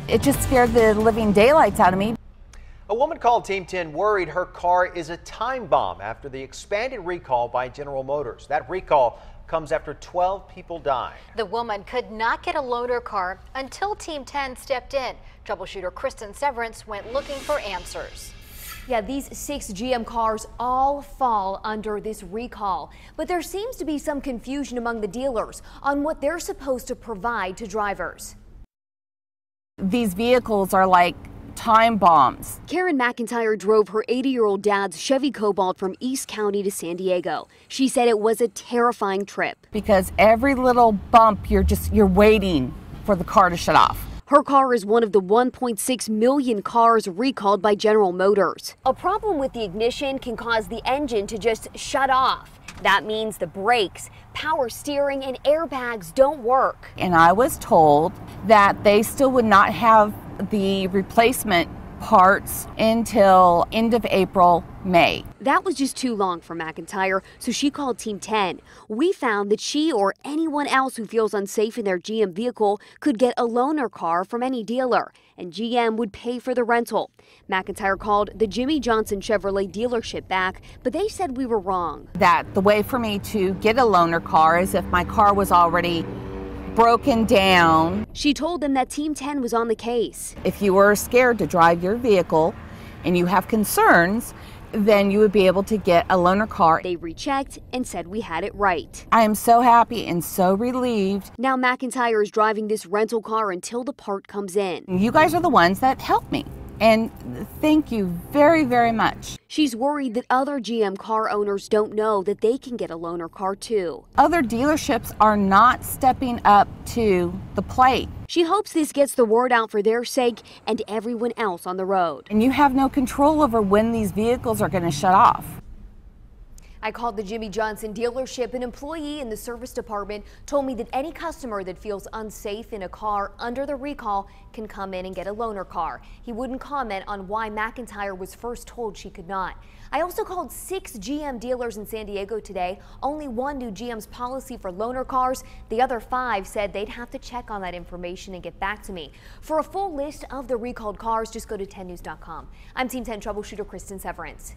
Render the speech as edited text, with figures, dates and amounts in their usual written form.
It just scared the living daylights out of me. A woman called Team 10 worried her car is a time bomb after the expanded recall by General Motors. That recall comes after 12 people died. The woman could not get a loaner car until Team 10 stepped in. Troubleshooter Kristen Severance went looking for answers. Yeah, these 6 GM cars all fall under this recall. But there seems to be some confusion among the dealers on what they're supposed to provide to drivers. These vehicles are like time bombs. Karen McIntyre drove her 80-year-old dad's Chevy Cobalt from East County to San Diego. She said it was a terrifying trip. Because every little bump, you're waiting for the car to shut off. Her car is one of the 1.6 million cars recalled by General Motors. A problem with the ignition can cause the engine to just shut off. That means the brakes, power steering, and airbags don't work. And I was told that they still would not have the replacement parts until end of April, May. That was just too long for McIntyre, so she called Team 10. We found that she or anyone else who feels unsafe in their GM vehicle could get a loaner car from any dealer, and GM would pay for the rental. McIntyre called the Jimmy Johnson Chevrolet dealership back, but they said we were wrong. That the way for me to get a loaner car is if my car was already broken down. She told them that Team 10 was on the case. If you were scared to drive your vehicle and you have concerns, then you would be able to get a loaner car. They rechecked and said we had it right. I am so happy and so relieved. Now McIntyre is driving this rental car until the part comes in. You guys are the ones that helped me. And thank you very, very much. She's worried that other GM car owners don't know that they can get a loaner car too. Other dealerships are not stepping up to the plate. She hopes this gets the word out for their sake and everyone else on the road. And you have no control over when these vehicles are going to shut off. I called the Jimmy Johnson dealership. An employee in the service department told me that any customer that feels unsafe in a car under the recall can come in and get a loaner car. He wouldn't comment on why McIntyre was first told she could not. I also called 6 GM dealers in San Diego today. Only one knew GM's policy for loaner cars. The other 5 said they'd have to check on that information and get back to me. For a full list of the recalled cars, just go to 10news.com. I'm Team 10 troubleshooter Kristen Severance.